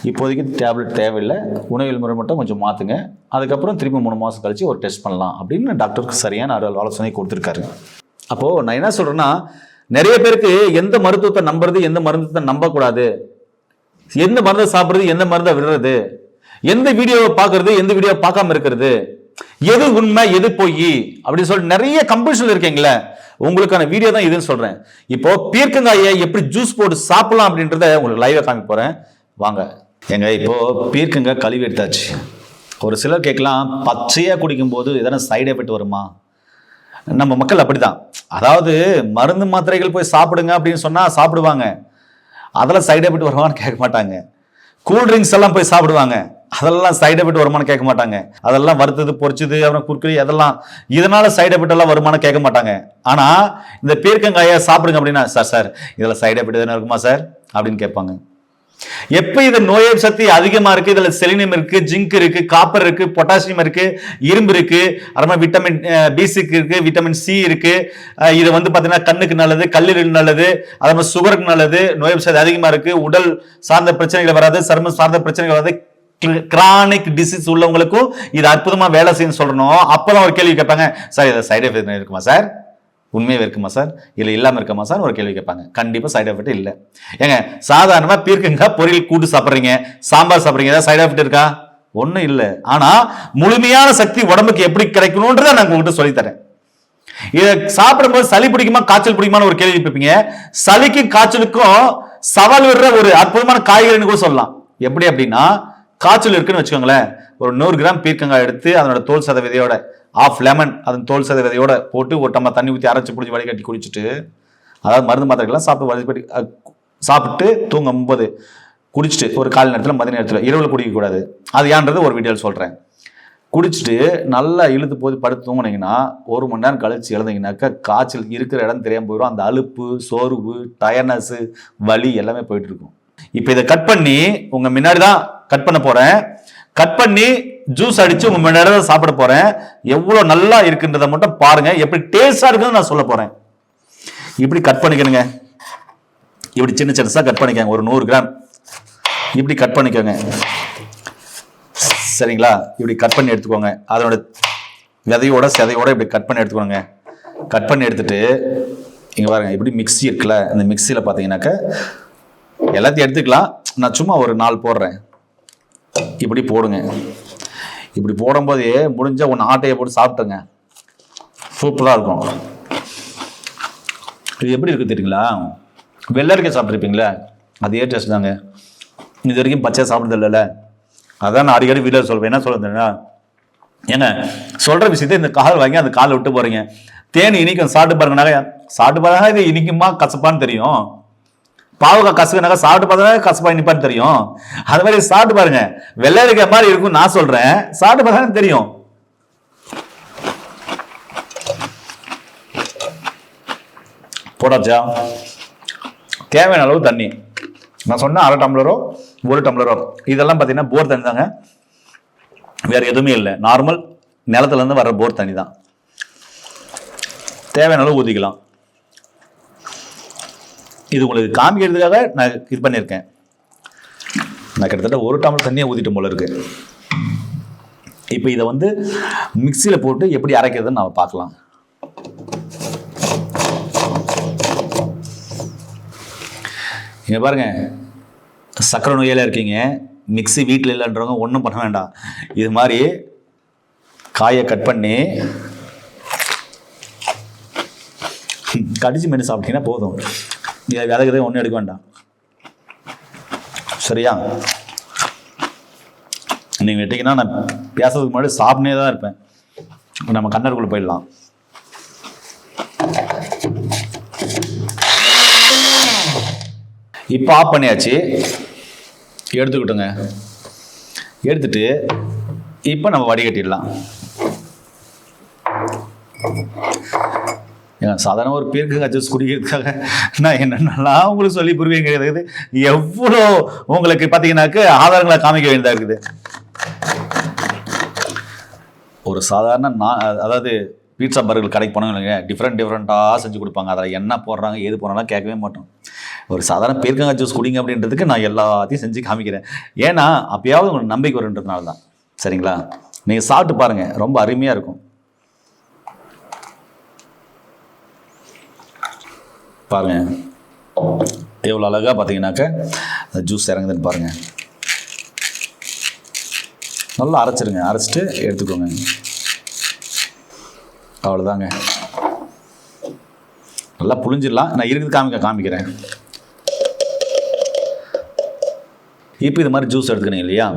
இப்போதைக்கு டேப்லெட் தேவையில்லை, உணவியல் முறை மட்டும் கொஞ்சம் மாற்றுங்க, அதுக்கப்புறம் திருப்பி 3 மாதம் கழித்து ஒரு டெஸ்ட் பண்ணலாம் அப்படின்னு டாக்டருக்கு சரியான ஆலோசனை கொடுத்துருக்காரு. அப்போது நான் என்ன சொல்கிறேன்னா, நிறைய பேருக்கு எந்த மருத்துவத்தை நம்புறது, எந்த மருத்துவத்தை நம்பக்கூடாது, எந்த மருந்தை சாப்பிட்றது, எந்த மருந்தை விடுறது, எந்த வீடியோவை பார்க்கறது, எந்த வீடியோவை பார்க்காம இருக்கிறது, எது உண்மை எது பொய் அப்படின்னு சொல்லி நிறைய கம்பல்ஷன் இருக்கீங்களே, உங்களுக்கான வீடியோ தான் இதுன்னு சொல்றேன். இப்போ பீர்க்கங்காயை எப்படி ஜூஸ் போட்டு சாப்பிடலாம் அப்படின்றத உங்களுக்கு லைவா காமிக்க போறேன், வாங்க. எங்க இப்போ பீர்க்கங்காய் கழுவி எடுத்தாச்சு. ஒரு சிலர் கேட்கலாம், பச்சையா குடிக்கும் போது எதனா சைடு எஃபெக்ட் வருமா? நம்ம மக்கள் அப்படிதான், அதாவது மருந்து மாத்திரைகள் போய் சாப்பிடுங்க அப்படின்னு சொன்னா சாப்பிடுவாங்க, அதெல்லாம் சைடு எஃபெக்ட் வருமானு கேட்க மாட்டாங்க. கூல்ட்ரிங்க்ஸ் எல்லாம் போய் சாப்பிடுவாங்க, அதெல்லாம் சைடு எஃபெக்ட் வருமானு கேட்க மாட்டாங்க. அதெல்லாம் வறுத்தது பொரிச்சது அப்புறம் குறுக்கறி அதெல்லாம் இதனால சைடு எஃபெக்ட் எல்லாம் வருமானு கேட்க மாட்டாங்க. ஆனா இந்த பீர்க்கங்காயை சாப்பிடுங்க அப்படின்னா, சார் இதுல சைடு எஃபெக்ட் எதுனா இருக்குமா சார் அப்படின்னு கேட்பாங்க. எப்ப இது நோய் எதிர்ப்பு சக்தி அதிகமா இருக்கு, இதுல செலினியம் இருக்கு, ஜிங்க் இருக்கு, காப்பர் இருக்கு, பொட்டாசியம் இருக்கு, இரும்பு இருக்கு, அப்புறமா விட்டமின் B6 இருக்கு, விட்டமின் C இருக்கு. இது வந்து பாத்தீங்கன்னா கண்ணுக்கு நல்லது, கல்லீரல் நல்லது, அதே சுகருக்கு நல்லது, நோய் எதிர்ப்பு சக்தி அதிகமா இருக்கு, உடல் சார்ந்த பிரச்சனைகள் வராது, சர்மம் சார்ந்த பிரச்சனைகள் வராது, கிரானிக் டிசீஸ் உள்ளவங்களுக்கும் இது அற்புதமா வேலை செய்யணும் சொல்லணும். அப்பதான் ஒரு கேள்வி கேட்பாங்க, சார் இதை சைடு எஃபெக்ட் இருக்குமா சார், உண்மையாக இருக்குமா சார், இல்லை இல்லாமல் இருக்குமா சார் ஒரு கேள்வி கேட்பாங்க. கண்டிப்பாக சைடு எஃபெக்ட் இல்லை. ஏங்க சாதாரணமாக பீர்க்கங்காய் பொரியல் கூட்டு சாப்பிட்றீங்க, சாம்பார் சாப்பிட்றீங்க, ஏதாவது சைடு எஃபெக்ட் இருக்கா? ஒன்றும் இல்லை. ஆனால் முழுமையான சக்தி உடம்புக்கு எப்படி கிடைக்கணுன்றதை நான் உங்ககிட்ட சொல்லித்தரேன். இதை சாப்பிடும்போது சளி பிடிக்குமா காய்ச்சல் பிடிக்குமான்னு ஒரு கேள்வி கேட்பீங்க. சளிக்கும் காய்ச்சலுக்கும் சவால் விடுற ஒரு அற்புதமான காய்கறின்னு கூட சொல்லலாம். எப்படி அப்படின்னா, காய்ச்சல் இருக்குன்னு வச்சுக்கோங்களேன், ஒரு 100 கிராம் பீர்க்கங்காய் எடுத்து அதனோட தோல் சத விதையோட, ஆஃப் லெமன் அதன் தோல் சத விதையோட போட்டு ஒரு டம்ளர் தண்ணி ஊற்றி அரைச்சி பிடிச்சி வடிகட்டி குடிச்சிட்டு, அதாவது மருந்து மாத்திரைகள்லாம் சாப்பிட்டு தூங்கும்போது குடிச்சிட்டு ஒரு காலை நேரத்தில் மதிய நேரத்தில் இரவில் குடிக்கக்கூடாது. அது ஏன்றது ஒரு வீடியோவில் சொல்கிறேன். குடிச்சிட்டு நல்லா இழுத்து போது படுத்து தூங்குனீங்கன்னா 1 மணி நேரம் கழிச்சு எழுந்தீங்கன்னாக்கா காய்ச்சல் இருக்கிற இடம் தெரியாமல் போயிடும். அந்த அலுப்பு, சோர்வு, டயர்னஸ், வலி எல்லாமே போயிட்டு இருக்கும். இப்போ இதை கட் பண்ணி உங்க முன்னாடி தான் கட் பண்ண போறேன். கட் பண்ணி ஜூஸ் அடிச்சு உங்க முன்னாடி தான் சாப்பிட போறேன். எவ்வளவு நல்லா இருக்குன்றதை மட்டும் பாருங்க, எப்படி டேஸ்டா இருக்குன்னு நான் சொல்ல போறேன். இப்படி கட் பண்ணிக்கணுங்க, இப்படி சின்ன சின்னசா கட் பண்ணிக்கோங்க. ஒரு 100 கிராம் இப்படி கட் பண்ணிக்கோங்க, சரிங்களா? இப்படி கட் பண்ணி எடுத்துக்கோங்க. அதனோட விதையோட செதையோட இப்படி கட் பண்ணி எடுத்துக்கோங்க. கட் பண்ணி எடுத்துட்டு இங்க பாருங்க, இப்படி மிக்ஸி இருக்குல்ல, அந்த மிக்ஸியில பாத்தீங்கன்னாக்க எல்லாத்தையும் எடுத்துக்கலாம். நான் சும்மா ஒரு 4 போடுறேன். இப்படி போடுங்க. இப்படி போடும்போதே முடிஞ்ச ஒன்று ஆட்டையை போட்டு சாப்பிட்டுங்க, சூப்பராக இருக்கும். இது எப்படி இருக்கு தெரியுங்களா? வெள்ளரிக்காய் சாப்பிட்ருப்பீங்களா, அதே டேஸ்ட் தாங்க. இது வரைக்கும் பச்சை சாப்பிட்றது இல்லைல்ல, அதான் நான் அடிக்கடி வீட்டில் சொல்வேன். என்ன சொல்றேன்னா, ஏங்க சொல்ற விஷயத்த இந்த கால் வாங்கி அந்த காலை விட்டு போறீங்க. தேனி இனிக்கும், சாப்பிட்டு பாருங்கனாக்க, சாப்பிட்டு பாருங்க இது இனிக்குமா கசப்பான்னு தெரியும். பாவக்காய் கசக்குனாக்கா சாப்பிட்டு பார்த்தா கசப்பா இனிப்பான்னு தெரியும். அது மாதிரி சாப்பிட்டு பாருங்க, வெள்ளரிக்காய் மாதிரி இருக்கும் நான் சொல்றேன், சாப்பிட்டு பார்த்தா தெரியும். போட்டாச்சா? தேவையான அளவு தண்ணி. நான் சொன்ன 1/2 டம்ளரோ 1 டம்ளரோ இதெல்லாம் பார்த்தீங்கன்னா போர் தண்ணி தாங்க, வேற எதுவுமே இல்லை. நார்மல் நிலத்துலேருந்து வர்ற போர் தண்ணி தான். தேவையான அளவு ஊற்றிக்கலாம். இது உங்களுக்கு காமிக்கிறதுக்காக நான் இது பண்ணியிருக்கேன். நான் கிட்டத்தட்ட 1 டம்ளர் தண்ணியை ஊற்றிட்டு போல இருக்கு. இப்போ இதை வந்து மிக்சியில் போட்டு எப்படி அரைக்கிறதுன்னு நம்ம பார்க்கலாம். இங்கே பாருங்க, சக்கரை நோயால இருக்கீங்க, மிக்சி வீட்டில் இல்லைன்றவங்க ஒன்றும் பண்ண வேண்டாம். இது மாதிரி காயை கட் பண்ணி கடிச்சு மென்று சாப்பிட்டீங்கன்னா போதும். இதை விதகதை ஒன்றும் எடுக்க வேண்டாம். சரியா? நீங்கள் விட்டீங்கன்னா நான் பேசுறதுக்கு முன்னாடி சாப்பிட்டே தான் இருப்பேன். நம்ம கண்ணருக்குள்ளே போயிடலாம். இப்போ ஆஃப் பண்ணியாச்சு, எடுத்துக்கிட்டோங்க. எடுத்துட்டு இப்போ நம்ம வடிகட்டிடலாம். சாதாரண ஒரு பேருக்கு ஜூஸ் குடிக்கிறதுக்காக நான் என்னென்னலாம் உங்களுக்கு சொல்லி புரிவேங்க. எவ்வளோ உங்களுக்கு பார்த்தீங்கன்னாக்க ஆதாரங்களை காமிக்க வேண்டியதாக இருக்குது. ஒரு சாதாரண அதாவது பீட்சா பர்கர் கடைக்கு போனாங்க இல்லைங்க, டிஃப்ரெண்ட்டாக செஞ்சு கொடுப்பாங்க. அதில் என்ன போடுறாங்க ஏது போனாலும் கேட்கவே மாட்டோம். ஒரு சாதாரண பேருக்கங்காய் ஜூஸ் குடிங்க அப்படின்றதுக்கு நான் எல்லாத்தையும் செஞ்சு காமிக்கிறேன். ஏன்னா அப்பயாவது உங்களுக்கு நம்பிக்கை வருன்றதுனால தான். சரிங்களா? நீங்கள் சாப்பிட்டு பாருங்கள், ரொம்ப அருமையாக இருக்கும். பாருங்க எவ்வளோ அழகாக பார்த்தீங்கன்னாக்க ஜூஸ் இறங்குதுன்னு பாருங்கள். நல்லா அரைச்சிருங்க, அரைச்சிட்டு எடுத்துக்கோங்க. அவ்வளோதாங்க, நல்லா புளிஞ்சிடலாம். நான் இருக்குது காமிக்கிறேன். இப்போ இது மாதிரி ஜூஸ் எடுத்துக்கணும் இல்லையா?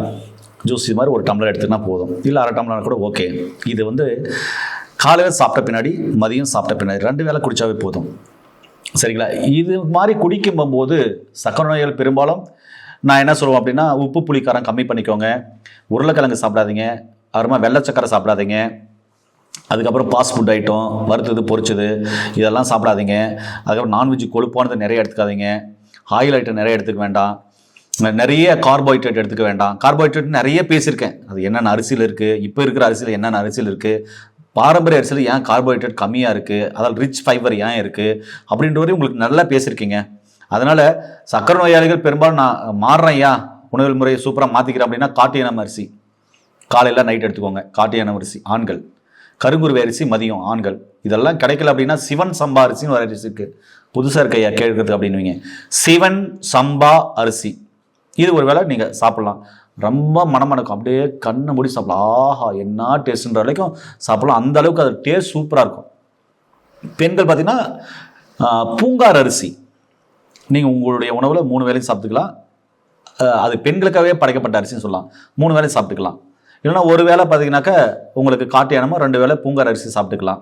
ஜூஸ் இது மாதிரி 1 டம்ளர் எடுத்துக்கினா போதும், இல்லை 1/2 டம்ளர் கூட ஓகே. இது வந்து காலையில் சாப்பிட்ட பின்னாடி, மதியம் சாப்பிட்ட பின்னாடி 2 வேளை குடித்தாவே போதும். சரிங்களா? இது மாதிரி குடிக்கும் போது சக்கரை நோய்கள் பெரும்பாலும் நான் என்ன சொல்லுவேன் அப்படின்னா, உப்பு புளி காரம் கம்மி பண்ணிக்கோங்க. உருளைக்கிழங்கு சாப்பிடாதீங்க, அப்புறமா வெள்ளை சக்கரை சாப்பிடாதீங்க. அதுக்கப்புறம் ஃபாஸ்ட் ஃபுட் ஐட்டம், வறுத்தது பொரிச்சது இதெல்லாம் சாப்பிடாதீங்க. அதுக்கப்புறம் நான்வெஜ் கொழுப்பானது நிறைய எடுத்துக்காதீங்க. ஆயில் ஐட்டம் நிறைய எடுத்துக்க வேண்டாம். நிறைய கார்போஹைட்ரேட் எடுத்துக்க வேண்டாம். கார்போஹைட்ரேட் நிறைய பேசியிருக்கேன். அது என்னென்ன அரிசியில் இருக்குது, இப்போ இருக்கிற அரிசியில் என்னென்ன அரிசியில் இருக்குது, பாரம்பரிய அரிசியில் ஏன் கார்போஹைட்ரேட் கம்மியாக இருக்குது, அதால் ரிச் ஃபைபர் ஏன் இருக்குது அப்படின்ற வரையும் உங்களுக்கு நல்லா பேசியிருக்கீங்க. அதனால் சக்கரை நோயாளிகள் பெரும்பாலும் நான் மாறுறேன், ஏன் உணவு முறையை சூப்பராக மாற்றிக்கிறேன் அப்படின்னா, காட்டு இனம் அரிசி காலையில் நைட் எடுத்துக்கோங்க. காட்டு இனம் அரிசி ஆண்கள், கருங்குருவி அரிசி மதியம் ஆண்கள். இதெல்லாம் கிடைக்கல அப்படின்னா சிவன் சம்பா அரிசின்னு ஒரு அரிசி இருக்குது. புதுசாக இருக்கையா கேட்குறது அப்படின்னுவீங்க. சிவன் சம்பா அரிசி இது ஒரு வேளை நீங்கள் சாப்பிட்லாம். ரொம்ப மனமணக்கும், அப்படியே கண்ணை மூடி சாப்பிடலாம். ஆஹா என்ன டேஸ்ட்ன்ற வரைக்கும் சாப்பிடலாம். அந்த அளவுக்கு அது டேஸ்ட் சூப்பராக இருக்கும். பெண்கள் பார்த்தீங்கன்னா பூங்கார் அரிசி நீங்கள் உங்களுடைய உணவில் 3 வேளையும் சாப்பிட்டுக்கலாம். அது பெண்களுக்காகவே படைக்கப்பட்ட அரிசின்னு சொல்லலாம். 3 வேளையும் சாப்பிட்டுக்கலாம். இல்லைன்னா ஒரு வேளை பார்த்தீங்கன்னாக்கா உங்களுக்கு காட்டு யானமோ 2 வேளை பூங்கார் அரிசி சாப்பிட்டுக்கலாம்.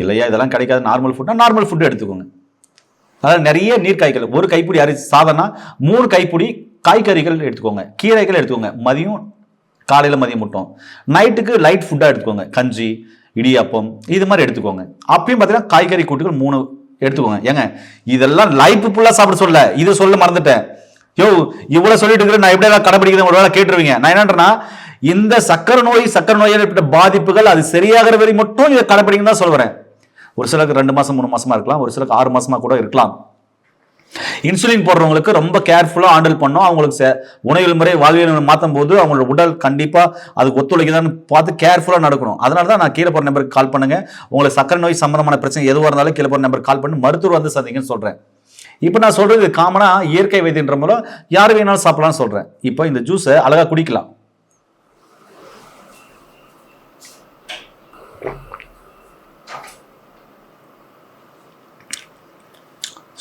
இல்லையா இதெல்லாம் கிடைக்காது நார்மல் ஃபுட்னா நார்மல் ஃபுட்டு எடுத்துக்கோங்க. அதாவது நிறைய நீர்க்காய்கள், 1 கைப்பிடி அரிசி சாதம்னா 3 கைப்பிடி காய்கறிகள் எடுத்துக்கோங்க, கீரைகள் எடுத்துக்கோங்க. மதியம் காலையில் மதியம் மட்டும். நைட்டுக்கு லைட் ஃபுட்டாக எடுத்துக்கோங்க, கஞ்சி இடியாப்பம் இது மாதிரி எடுத்துக்கோங்க. அப்பயும் பார்த்தீங்கன்னா காய்கறி கூட்டுகள் 3 எடுத்துக்கோங்க. ஏங்க இதெல்லாம் லைஃப் ஃபுல்லாக சாப்பிட சொல்ல, இது சொல்ல மறந்துட்டேன். யோ இவ்வளோ சொல்லிட்டு இருக்கிறேன், நான் எப்படியெல்லாம் கடைபிடிக்கிறேன் ஒரு வேளை கேட்டுருவீங்க. நான் என்னன்றேன்னா, இந்த சக்கரை நோயால் ஏற்பட்ட பாதிப்புகள் அது சரியாகிற வரை மட்டும் இதை கடைபிடிக்கணும் தான் சொல்கிறேன். ஒரு சிலருக்கு 2 மாதம் 3 மாசமா இருக்கலாம், ஒரு சிலருக்கு 6 மாசமா கூட இருக்கலாம். இன்சுலின் போடுறவங்களுக்கு ரொம்ப கேர்ஃபுல்லாக ஹேண்டில் பண்ணோம். அவங்களுக்கு உணவியல் முறை வாழ்வியல் மாற்றும் போது அவங்களோட உடல் கண்டிப்பாக அதுக்கு ஒத்துழைக்குதான்னு பார்த்து கேர்ஃபுல்லாக நடக்கணும். அதனால தான் நான் கீழே போகிற நம்பருக்கு கால் பண்ணுங்க. உங்களுக்கு சக்கரை நோய் சம்பந்தமான பிரச்சனை எதுவாக இருந்தாலும் கீழே போகிற நம்பருக்கு கால் பண்ணி மருத்துவர் வந்து சந்திங்கன்னு சொல்கிறேன். இப்போ நான் சொல்றது காமனாக இயற்கை வைத்தியன்ற மூலம் யார் வேணாலும் சாப்பிடலாம்னு சொல்கிறேன். இப்போ இந்த ஜூஸை அழகாக குடிக்கலாம்.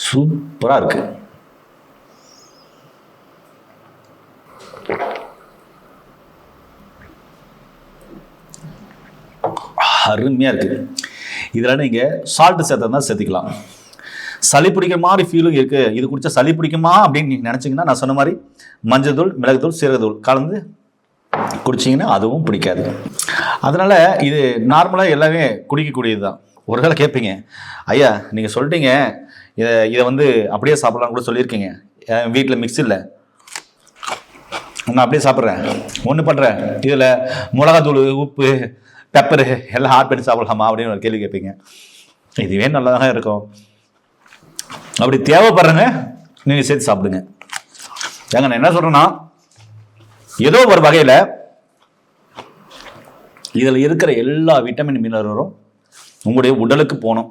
சூப்பராக இருக்கு. அருமையாக இருக்கு. இதில் நீங்கள் சால்ட்டு சேர்த்தா சேர்த்திக்கலாம். சளி பிடிக்கிற மாதிரி ஃபீலும் இருக்கு, இது குடிச்சா சளி பிடிக்குமா அப்படின்னு நீங்கள் நினச்சிங்கன்னா நான் சொன்ன மாதிரி மஞ்சள் தூள், மிளகுத்தூள், சீரகத்தூள் கலந்து குடிச்சிங்கன்னா அதுவும் பிடிக்காது. அதனால் இது நார்மலாக எல்லாமே குடிக்கக்கூடியது தான். ஒருவேளை கேட்பீங்க, ஐயா நீங்கள் சொல்லிட்டீங்க இதை வந்து அப்படியே சாப்பிட்லான்னு கூட சொல்லியிருக்கீங்க, என் வீட்டில் மிக்ஸி இல்லை, நான் அப்படியே சாப்பிட்றேன், ஒன்று பண்ணுறேன், இதில் மிளகாத்தூள், உப்பு, பெப்பரு எல்லாம் ஆட் பண்ணி சாப்பிடலாமா அப்படின்னு ஒரு கேள்வி கேட்பீங்க. இதுவே நல்லதாக இருக்கும். அப்படி தேவைப்படுறங்க நீங்கள் சேர்த்து சாப்பிடுங்க. ஏங்க நான் என்ன சொல்கிறேன்னா, ஏதோ ஒரு வகையில் இதில் இருக்கிற எல்லா விட்டமின் மினரலும் உங்களுடைய உடலுக்கு போகணும்.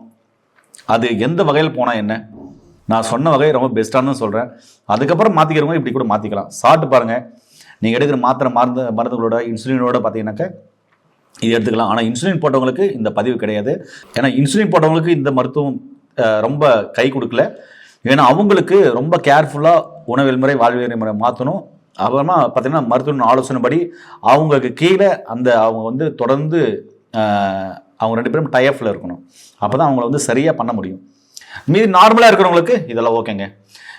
அது எந்த வகையில் போனால் என்ன, நான் சொன்ன வகை ரொம்ப பெஸ்ட்டானு சொல்கிறேன். அதுக்கப்புறம் மாற்றிக்கிறவங்க இப்படி கூட மாற்றிக்கலாம். சாப்பிட்டு பாருங்கள். நீங்கள் எடுக்கிற மருந்துகளோட இன்சுலினோட பார்த்தீங்கன்னாக்கா இது எடுத்துக்கலாம். ஆனால் இன்சுலின் போட்டவங்களுக்கு இந்த பதிவு கிடையாது. ஏன்னா இன்சுலின் போட்டவங்களுக்கு இந்த மருத்துவம் ரொம்ப கை கொடுக்கல. ஏன்னா அவங்களுக்கு ரொம்ப கேர்ஃபுல்லாக உணவியல் முறை, வாழ்வியல் முறை மாற்றணும். அப்புறமா பார்த்தீங்கன்னா மருத்துவ ஆலோசனைப்படி அவங்களுக்கு கீழே அவங்க வந்து தொடர்ந்து அவங்க 2 பேரும் டைஃபில் இருக்கணும். அப்போ தான் அவங்கள வந்து சரியாக பண்ண முடியும். மீதி நார்மலாக இருக்கிறவங்களுக்கு இதெல்லாம் ஓகேங்க.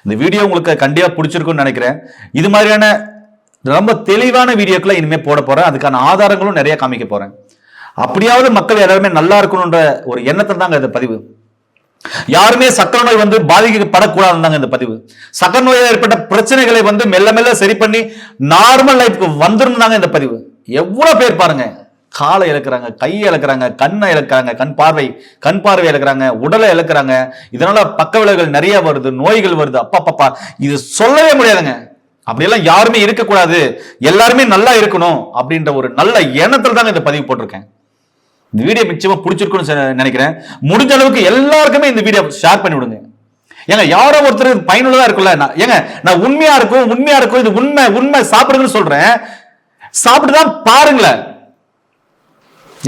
இந்த வீடியோ உங்களுக்கு கண்டிப்பாக பிடிச்சிருக்குன்னு நினைக்கிறேன். இது மாதிரியான ரொம்ப தெளிவான வீடியோக்களை இனிமேல் போட போகிறேன். அதுக்கான ஆதாரங்களும் நிறைய காமிக்க போகிறேன். அப்படியாவது மக்கள் எல்லாருமே நல்லா இருக்கணுன்ற ஒரு எண்ணத்தில் தாங்க இந்த பதிவு. யாருமே சக்கரை நோய் வந்து பாதிக்கப்படக்கூடாதுதாங்க இந்த பதிவு. சக்கரை நோயில் ஏற்பட்ட பிரச்சனைகளை வந்து மெல்ல மெல்ல சரி பண்ணி நார்மல் லைஃப்க்கு வந்துருந்தாங்க இந்த பதிவு. எவ்வளவு பேர் பாருங்க, காலை இழக்கிறாங்க, கையை இழக்கிறாங்க, கண்ணை இழக்கிறாங்க, கண் பார்வை இழக்கிறாங்க, உடலை இழக்கிறாங்க. இதனால பக்க விளைவுகள் நிறைய வருது, நோய்கள் வருது. அப்பா இது சொல்லவே முடியாதுங்க. அப்படியெல்லாம் யாருமே இருக்கக்கூடாது, எல்லாருமே நல்லா இருக்கணும் அப்படின்ற ஒரு நல்ல எண்ணத்துல தாங்க இந்த பதிவு போட்டிருக்கேன். இந்த வீடியோ நிச்சயமா பிடிச்சிருக்குன்னு நினைக்கிறேன். முடிஞ்ச அளவுக்கு எல்லாருக்குமே இந்த வீடியோ ஷேர் பண்ணி விடுங்க. ஏங்க யாரோ ஒருத்தர் பயனுள்ளதா இருக்குல்ல. நான் உண்மையா இருக்கும் இது உண்மை சாப்பிடுங்கன்னு சொல்றேன். சாப்பிட்டுதான் பாருங்களேன்.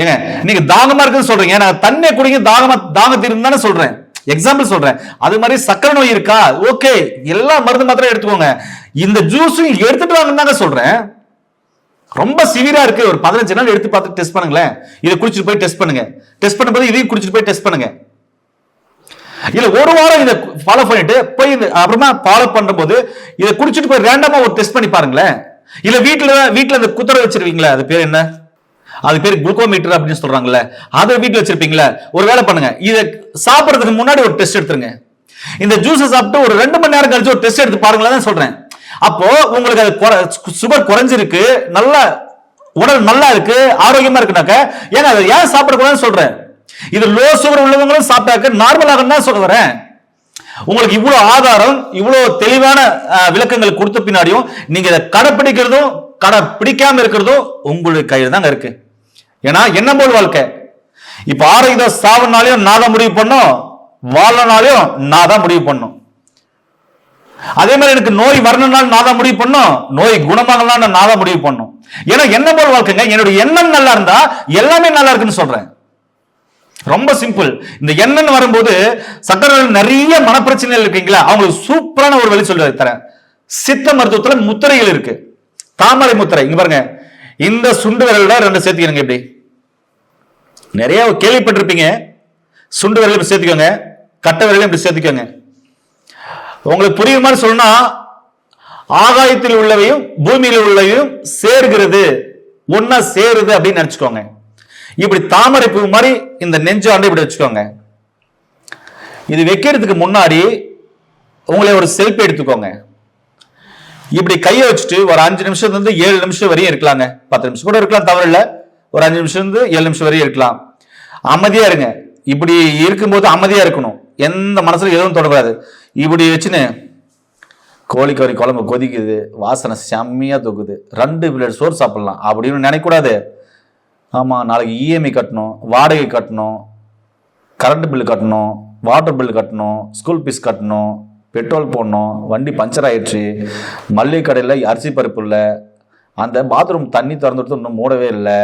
ஏங்க நீங்க தாகமா இருக்குன்னு சொல்றீங்க, நான் தண்ணி குடிங்க தாகத்தை இருந்தானே சொல்றேன். எக்ஸாம்பிள் சொல்றேன். அது மாதிரி சக்கரை நோய் இருக்கா, ஓகே, எல்லா மருந்து மாத்திரம் எடுத்துக்கோங்க. இந்த ஜூஸும் எடுத்துட்டு வாங்கன்னு தாங்க சொல்றேன். ரொம்ப சிவியரா இருக்கு, ஒரு 15 நாள் எடுத்து பார்த்து டெஸ்ட் பண்ணுங்களேன். இதை குடிச்சிட்டு போய் டெஸ்ட் பண்ணுங்க. டெஸ்ட் பண்ணும்போது இதையும் குடிச்சிட்டு போய் டெஸ்ட் பண்ணுங்க. இல்ல ஒரு வாரம் இதை ஃபாலோ பண்ணிட்டு போய் அப்புறமா ஃபாலோ பண்ற போது இதை குடிச்சிட்டு போய் ரேண்டமா ஒரு டெஸ்ட் பண்ணி பாருங்களேன். இல்ல வீட்டுல அந்த குத்தரை வச்சிருவீங்களா, அது பேர் என்ன, அது பேர் குளுக்கோமீட்டர் அப்படின்னு சொல்றாங்கல்ல, அதை வீட்டுல வச்சிருப்பீங்களா, ஒரு வேலை பண்ணுங்க. இதை சாப்பிடறதுக்கு முன்னாடி ஒரு டெஸ்ட் எடுத்துருங்க. இந்த ஜூஸை சாப்பிட்டு ஒரு 2 மணி நேரம் கழிச்சு ஒரு டெஸ்ட் எடுத்து பாருங்களேன் சொல்றேன். அப்போ உங்களுக்கு அது சுகர் குறைஞ்சிருக்கு, நல்ல உடல் நல்லா இருக்கு, ஆரோக்கியமா இருக்குனாக்க ஏன்னா அதை ஏன் சாப்பிடக்கூடாதுன்னு சொல்றேன். இது லோ சுகர் உள்ளவங்களும் சாப்பிட்டாக்க நார்மல் ஆகும் தான் சொல்ல வரேன். உங்களுக்கு இவ்வளவு ஆதாரம், இவ்வளவு தெளிவான விளக்கங்கள் கொடுத்த பின்னாடியும் நீங்க இதை கடைப்பிடிக்கிறதும் கடைப்பிடிக்காம இருக்கிறதும் உங்களுடைய கையில் தாங்க இருக்கு. ஏன்னா என்ன போல் வாழ்க்கை. இப்ப ஆரோக்கியம் சாவனாலையும் நான் தான் முடிவு பண்ணும், வாழனாலையும் நான் தான் முடிவு பண்ணும். அதே மாதிரி எனக்கு நோய் வரணும்னாலும் நான் தான் முடிவு பண்ணும், நோய் குணமாகலாம் நான் தான் முடிவு பண்ணும். ஏன்னா என்ன போல் வாழ்க்கைங்க, என்னுடைய எண்ணம் நல்லா இருந்தா எல்லாமே நல்லா இருக்குன்னு சொல்றேன். ரொம்ப சிம்பிள். இந்த எண்ணம் வரும்போது சக்கரை நிறைய மனப்பிரச்சனைகள் இருக்கீங்களா, அவங்களுக்கு சூப்பரான ஒரு வழி சொல்லி தரேன். சித்த மருத்துவத்துல முத்திரைகள் இருக்கு. தாமரை முத்திரை இங்க பாருங்க, இந்த சுண்டு விரல்ல 2 சேர்த்துக்கணுங்க. இப்படி நிறைய கேள்விப்பட்டிருப்பீங்க. சுண்டு விரல் இப்படி சேர்த்துக்கோங்க, கட்டை விரல் இப்படி சேர்த்துக்கோங்க. உங்களுக்கு புரியுற மாதிரி சொன்னா, ஆகாயத்தில் உள்ளவையும் பூமியில் உள்ளவையும் சேர்கிறது, ஒன்னா சேருது அப்படின்னு நினைச்சுக்கோங்க. இப்படி தாமரை பூ மாதிரி இந்த நெஞ்சு ஆண்டு இப்படி வச்சுக்கோங்க. இது வைக்கிறதுக்கு முன்னாடி உங்களை ஒரு செல்ஃபி எடுத்துக்கோங்க. இப்படி கையை வச்சுட்டு ஒரு 5 நிமிஷத்துல இருந்து 7 நிமிஷம் வரையும் இருக்கலாங்க. 10 நிமிஷம் கூட இருக்கலாம், தவறு இல்லை. ஒரு 5 நிமிஷம் இருந்து 7 நிமிஷம் வரையும் இருக்கலாம். அமைதியா இருங்க. இப்படி இருக்கும்போது அமைதியா இருக்கணும், எந்த மனசுல எதுவும் தொடக்கூடாது. இப்படி வச்சுன்னு கோழிக்கறி குழம்பு கொதிக்குது, வாசனை செம்மையா தூக்குது, 2 பிளேட் சோறு சாப்பிடலாம் அப்படின்னு நினைக்கூடாது. ஆமா, நாளைக்கு இஎம்ஐ கட்டணும், வாடகை கட்டணும், கரண்ட் பில்லு கட்டணும், வாட்டர் பில்லு கட்டணும், ஸ்கூல் ஃபீஸ் கட்டணும், பெட்ரோல் போடணும், வண்டி பஞ்சர் ஆயிடுச்சு, மல்லிகை கடையில் அரிசி பருப்பு இல்லை, அந்த பாத்ரூம் தண்ணி திறந்து கொடுத்து இன்னும் மூடவே இல்லை,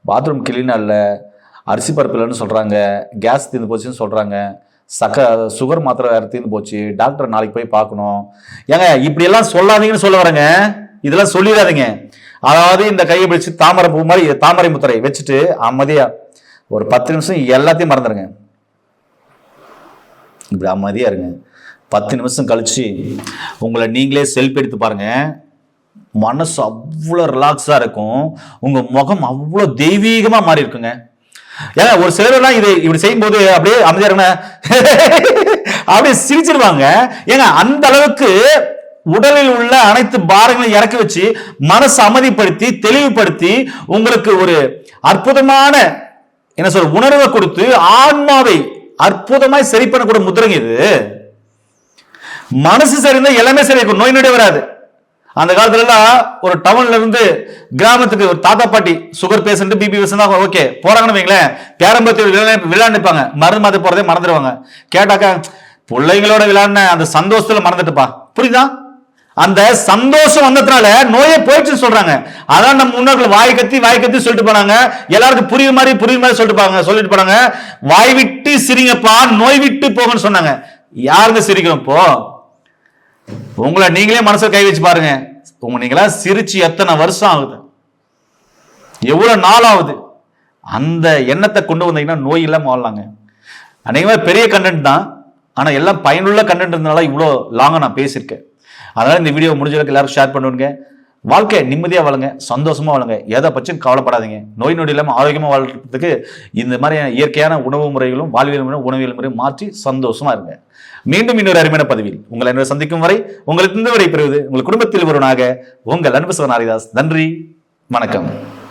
பாத்ரூம் கிளீனாக இல்லை, அரிசி பருப்பு இல்லைன்னு சொல்கிறாங்க, கேஸ் தீர்ந்து போச்சுன்னு சொல்கிறாங்க, சுகர் மாத்திரை வேறு தீர்ந்து போச்சு, டாக்டர் நாளைக்கு போய் பார்க்கணும். ஏங்க இப்படியெல்லாம் சொல்லாதீங்கன்னு சொல்ல வரேங்க. இதெல்லாம் சொல்லிடாதீங்க. அதாவது இந்த கையை பிடிச்சி தாமரை பூ மாதிரி தாமரை முத்திரை வச்சுட்டு அமைதியா ஒரு 10 நிமிஷம் எல்லாத்தையும் மறந்துடுங்க. இப்படி அமைதியா இருங்க. 10 நிமிஷம் கழிச்சு உங்களை நீங்களே செல்ஃபி எடுத்து பாருங்க. மனசு அவ்வளோ ரிலாக்ஸா இருக்கும், உங்க முகம் அவ்வளோ தெய்வீகமா மாறி இருக்குங்க. ஏன்னா ஒரு சிலர்லாம் இது இப்படி செய்யும் போது அப்படியே அமைதியா அப்படியே சிரிச்சிருவாங்க. ஏங்க அந்த அளவுக்கு உடலில் உள்ள அனைத்து பாரங்களையும் இறக்கி வச்சு மனசை அமைதிப்படுத்தி தெளிவுபடுத்தி உங்களுக்கு ஒரு அற்புதமான என்ன சொல்ற உணர்வை கொடுத்து ஆன்மாவை அற்புதமாய் சரி பண்ணக்கூடிய முத்திரைங்க இது. மனசு சரிந்தா எல்லாமே சரியாக்கும், நோய் நொடி வராது. அந்த காலத்துல எல்லாம் ஒரு டவுன்ல இருந்து கிராமத்துக்கு ஒரு தாத்தா பாட்டி sugar patient BP patient okay போறாங்கன்னு வைங்களேன், பேரம்பத்தில் விளையாண்டுப்பாங்க, மருந்து மாத்த போறதே மறந்துடுவாங்க. கேட்டாக்கா பிள்ளைங்களோட விளையாடின அந்த சந்தோஷத்துல மறந்துட்டுப்பா, புரியுதா? அந்த சந்தோஷம் வந்ததுனால நோயே போயிடுச்சுன்னு சொல்றாங்க. அதான் நம்ம முன்னோர்கள் வாய் கத்தி சொல்லிட்டு போனாங்க. எல்லாருக்கும் புரியுற மாதிரி சொல்லிட்டு போனாங்க. வாய் விட்டு சிரிங்கப்பா, நோய் விட்டு போகன்னு சொன்னாங்க. யாருங்க சிரிக்கிறோம் இப்போ? உங்களை நீங்களே மனசுல கை வச்சு பாருங்க. நீங்களா சிரிச்சு எத்தனை வருஷம் ஆகுது, எவ்வளவு நாள் ஆகுது? அந்த எண்ணத்தை கொண்டு வந்தீங்கன்னா நோய் இல்லாம வாழலாங்க. அநேகமா பெரிய கண்டென்ட் தான், ஆனா எல்லாம் பயனுள்ள கண்டென்ட் இருந்தனால இவ்வளோ லாங்கா நான் பேசியிருக்கேன். அதனால இந்த வீடியோ முடிஞ்ச அளவுக்கு எல்லாரும் ஷேர் பண்ணுங்க. வாழ்க்கை நிம்மதியா வாழுங்க, சந்தோஷமா வாழுங்க, எதை பச்சும் கவலைப்படாதீங்க. நோய் நொடி இல்லாமல் ஆரோக்கியமா வாழ்றதுக்கு இந்த மாதிரியான இயற்கையான உணவு முறைகளும் வாழ்வியல் முறையும் உணவியல் முறையும் மாற்றி சந்தோஷமா இருங்க. மீண்டும் இன்னொரு அருமையான பதிவில் உங்களை என்ன சந்திக்கும் வரை உங்களுக்கு இந்த வரை பெறுவது உங்கள் குடும்பத்தில் ஒருவனாக உங்கள் அன்பு சகோதரன் ஹரிதாஸ். நன்றி, வணக்கம்.